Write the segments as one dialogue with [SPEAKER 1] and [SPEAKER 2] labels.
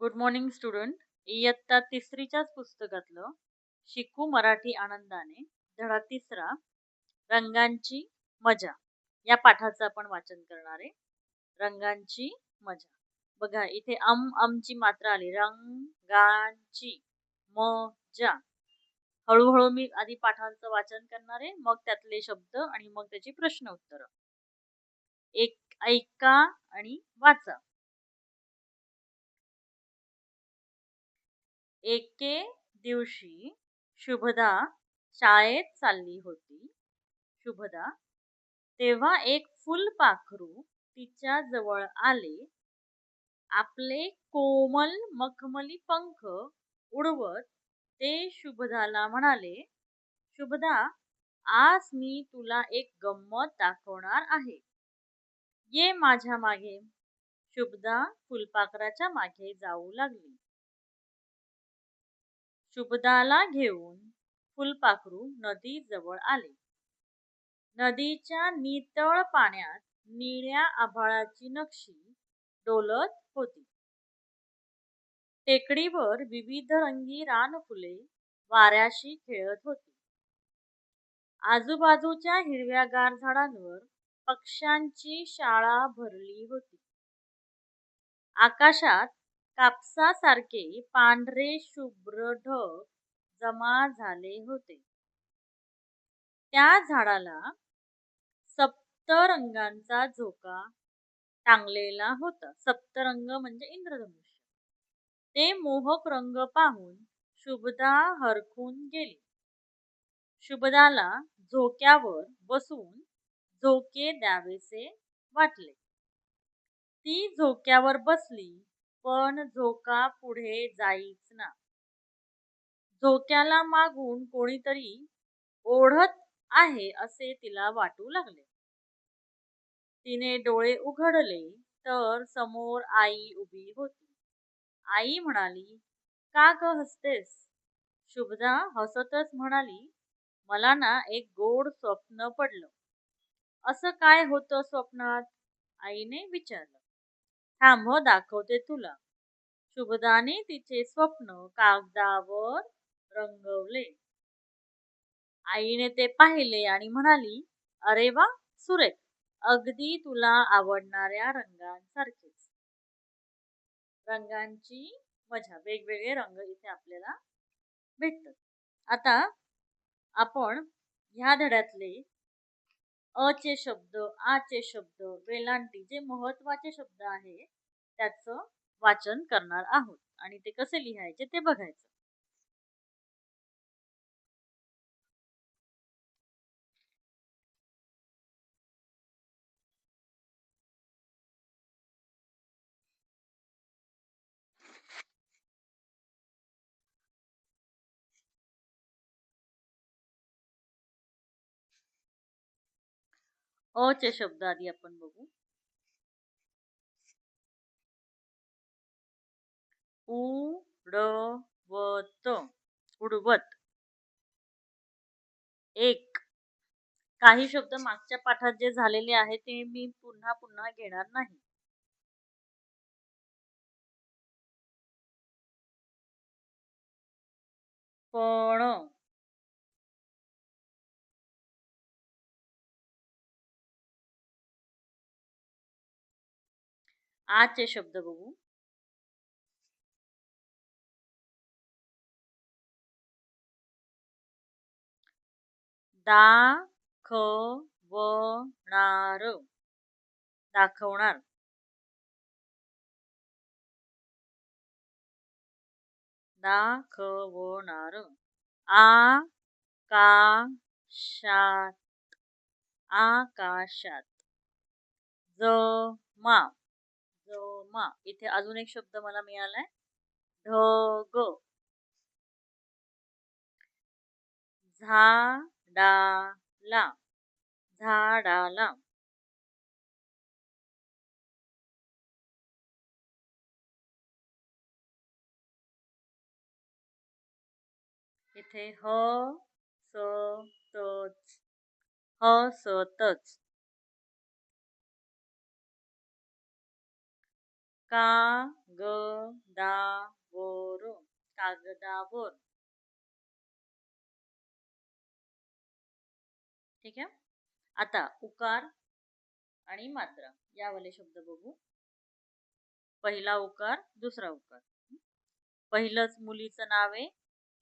[SPEAKER 1] Good morning student. इयत्ता तिसरीच्याच पुस्तकातलं शिकू मराठी आनंदाने धडा तिसरा रंगांची मजा या पाठाचं आपण वाचन करणार आहे. रंगांची मजा. बघा इथे अमची मात्रा आली. रंगांची मजा. हळूहळू मी आधी पाठांचं वाचन करणार आहे, मग त्यातले शब्द आणि मग त्याची प्रश्न उत्तर. एक ऐका आणि वाचा. एके दिवशी शुभदा शाळेत चालली होती. शुभदा तेव्हा एक फुलपाखरू तिच्या जवळ आले. आपले कोमल मखमली पंख उडवत ते शुभदाला म्हणाले, शुभदा, आज मी तुला एक गंमत दाखवणार आहे. ये माझ्या मागे. शुभदा फुलपाखराच्या मागे जाऊ लागली. शुभदाला घेऊन फुलपाखरू नदी जवळ आले. नदीच्या नितळ पाण्यात निळ्या आभाळाची नक्षी डोलत होती. टेकडीवर विविध रंगी रानफुले वाऱ्याशी खेळत होती. आजूबाजूच्या हिरव्यागार झाडांवर पक्ष्यांची शाळा भरली होती. आकाशात कापसासारखे पांढरे शुभ्र ढग जमा झाले होते. त्या झाडाला सप्तरंगांचा झोका टांगलेला होता. सप्तरंग म्हणजे इंद्रधनुष्य. ते मोहक रंग पाहून शुभदा हरखून गेली. शुभदाला झोक्यावर बसून झोके द्यावेसे वाटले. ती झोक्यावर बसली, पण झोका पुढे जाईच ना. झोक्याला मागून कोणीतरी ओढत आहे असे तिला वाटू लागले. तिने डोळे उघडले तर समोर आई उभी होती. आई म्हणाली, का ग हसतेस? शुभदा हसतच म्हणाली, मला ना एक गोड स्वप्न पडलं. असं काय होतं स्वप्नात? आईने विचारलं. थांब दाखवते तुला. शुभदाने तिचे स्वप्न कागदावर रंगवले. आईने ते पाहिले आणि म्हणाली, अरे वा, सुरेख, अगदी तुला आवडणाऱ्या रंगांसारखेच. रंगांची मजा. वेगवेगळे रंग इथे आपल्याला भेटतात. आता आपण ह्या धड्यातले अ चे शब्द, आ चे शब्द, वेलांटी जे महत्वाचे शब्द आहे त्याचं वाचन करणार आहोत आणि ते कसे लिहायचे ते बघायचं. अ चे शब्द आधी आपण बघू. उडवत, उडवत. एक. काही शब्द मागच्या पाठात जे झालेले आहे ते मी पुन्हा पुन्हा घेणार नाही. पण, आ चे शब्द बघू. दाखवणार, दाखवणार. दाखवणार. आकाशात, आकाशात. जमा, जमा. इथे अजून एक शब्द मला मिळालाय. ढग. झाडाला, झाडाला. इथे हसतच, हसतच. कागदावर, कागदावर, कागदावर. ठीक आहे. आता उकार आणि मात्रा यावाले शब्द बघू. पहिला उकार, दुसरा उकार. पहिलंच मुलीचं नाव आहे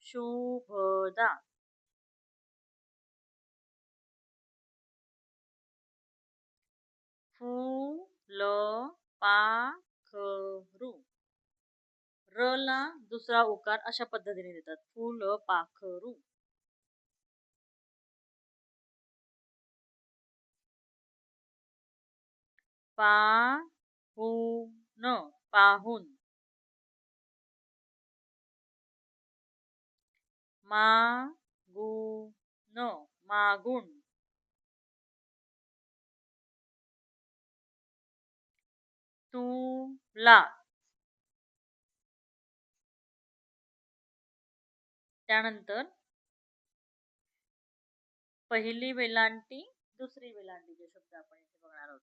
[SPEAKER 1] शुभदा. फुलपाखरू. र ला दुसरा उकार अशा पद्धतीने देतात. फुलपाखरू. पाहून, पाहून. मागून, मागून. तुला. त्यानंतर पहिली वेलांटी, दुसरी वेलांटीचे शब्द आपण इथे बघणार आहोत.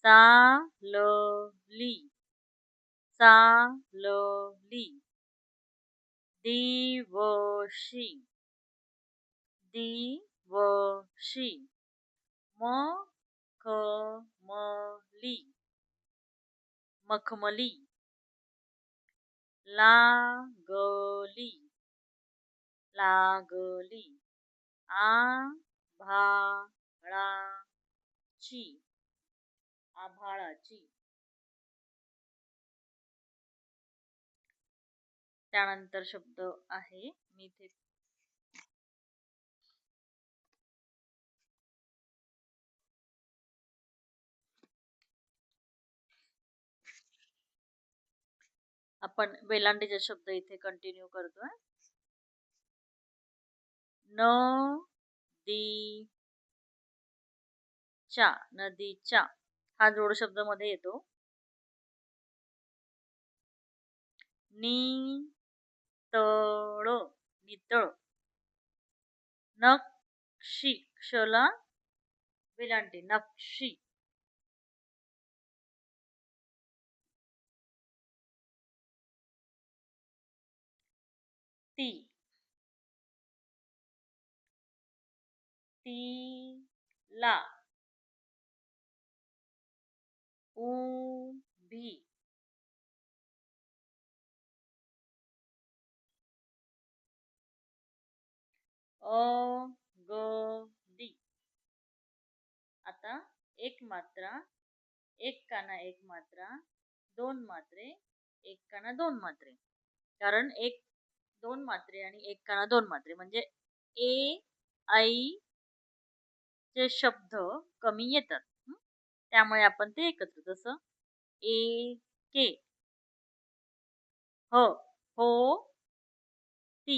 [SPEAKER 1] चालली, चालली. दिवशी, दिवशी. मखमली, मखमली. लागली, लागली. आभाळाची, आभाळाची. त्यानंतर शब्द आहे मी इथे आपण वेलांटीचे शब्द इथे कंटिन्यू करतोय. नदीच्या, नदीच्या. हा जोड शब्द मध्ये येतो. नितळ, नितळ. नक्षी, क्षला वेलांटी, नक्षी. ती, तिला. उभी, अगदी. आता एक मात्रा, एक काना एक मात्रा, दोन मात्रे, एक काना दोन मात्रे. कारण एक दोन मात्रे आणि एक काना दोन मात्रे म्हणजे ए ऐ चे शब्द कमी येतात. त्यामुळे आपण ते एकत्र, जसं ए के, ह हो ती,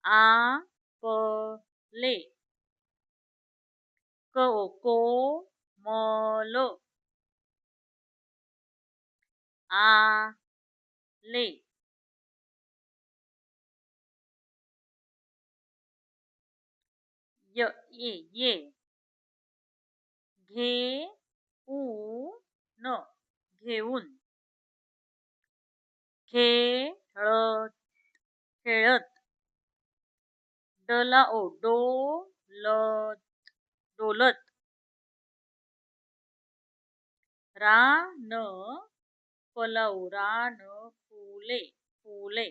[SPEAKER 1] आ प ले, क को मल, आ ले. य ये, ये. घे ऊ न, घेऊन. खेळत, खेळत. डला ओ, डोलत, डोलत. रान फुलव, रान फुले, फुले.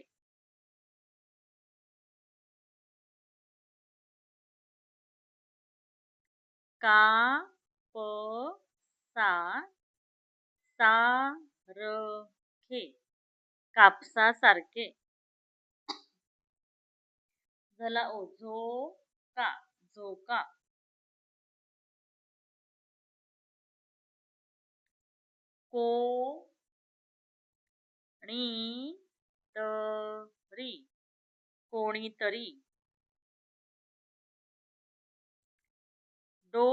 [SPEAKER 1] कापसा, सारखे, कापसासारखे. झला ओ, झोका, झोका. कोणीतरी, कोणीतरी. डो,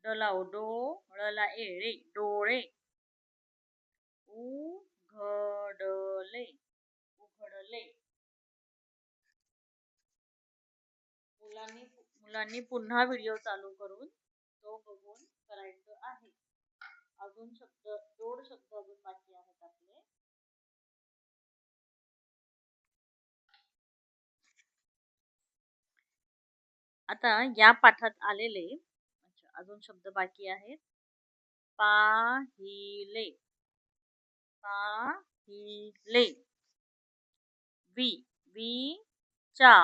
[SPEAKER 1] डला ओ, डोळला एळे, डोळे. उघडले, उघडले. मुलांनी पुन्हा व्हिडिओ चालू करून तो बघून करायचं आहे. अजून जोड शब्द अजून बाकी आहेत आपले. आता या पाठात आलेले अजून शब्द बाकी आहेत. पाहिले, पाहिले, विचारले,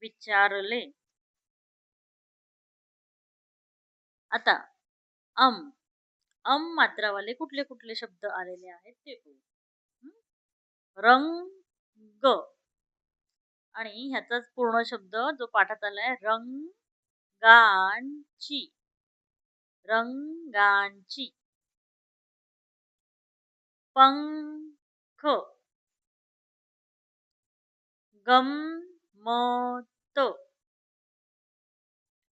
[SPEAKER 1] विचारले. आता मात्रावाले कुठले कुठले शब्द आलेले आहेत ते पाहू. रंग, आणि ह्याचाच पूर्ण शब्द जो पाठात आलाय, रंगांची, रंगांची. पंख, गंमत,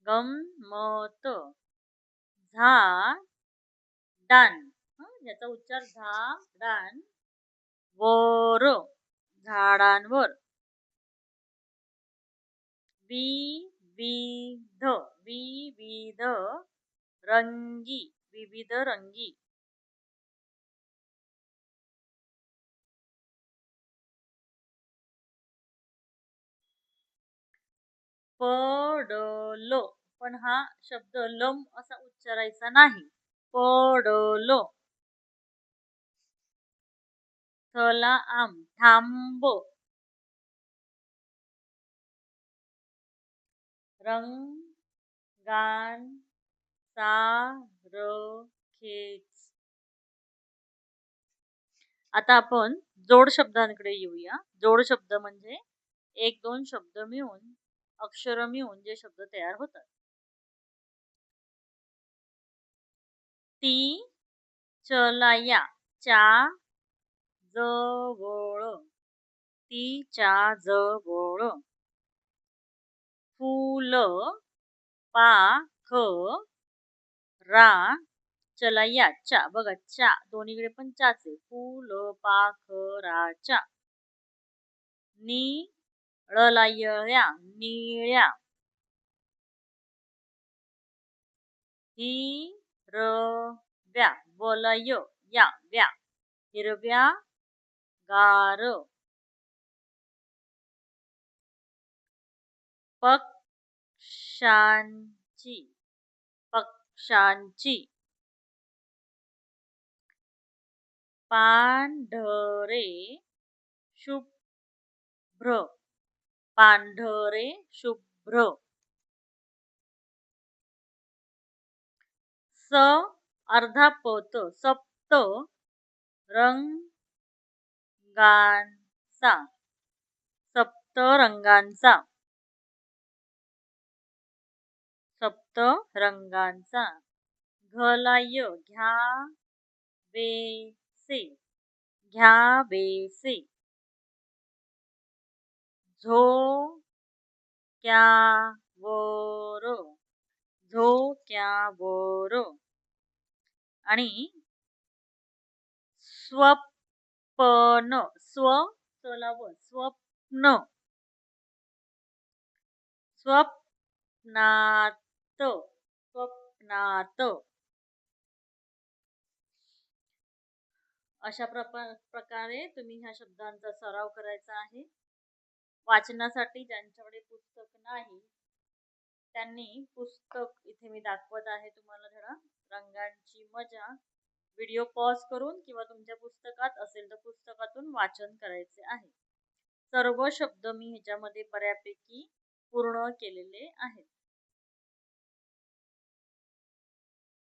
[SPEAKER 1] गंमत. झाडान, याचा उच्चार झाडान वर, झाडांवर. विविध, विविध रंगी, विविध रंगी. पडल, पण हा शब्द लम असा उच्चारायचा नाही. पडल. सलाम, थांब. रंगांसारखेच. आता आपण जोड शब्दांकडे येऊया. जोड शब्द म्हणजे एक दोन शब्द मिळून, अक्षर मिळून जे शब्द तयार होतात. ती चलाया, च्या जवळ, तिच्या जवळ. फूल पाखरा, चलाया, च्या, बघा च्या दोन्हीकडे पण चाच आहे. फूल पाखराच्या. निळया, निळ्या. हिरव्या, वलय, या, व्या, हिरव्या गार. पक्षांची, पक्षांची. पांढरे शुभ्र, पांढरे शुभ्र. अर्धा पत, सप्त रंगांचा, सप्त रंगांचा, सप्त रंगांचा. घलाय, घ्यावेसे, घ्यावेसे. झोक्यावर, झोक्यावर. आणि स्वप्न, स्वप्न, स्वप्नात, स्वप्नात. अशा प्रकारे तुम्ही ह्या शब्दांचा सराव करायचा आहे. वाचनासाठी ज्यांच्याकडे पुस्तक नाही त्यांनी पुस्तक, इथे मी दाखवत आहे तुम्हाला धडा, रंगांची मजा. व्हिडिओ पॉज करून किंवा तुमच्या पुस्तकात असेल तर पुस्तकातून वाचन करायचे आहे. सर्व शब्द मी ह्याच्यामध्ये बऱ्यापैकी पूर्ण केलेले आहेत.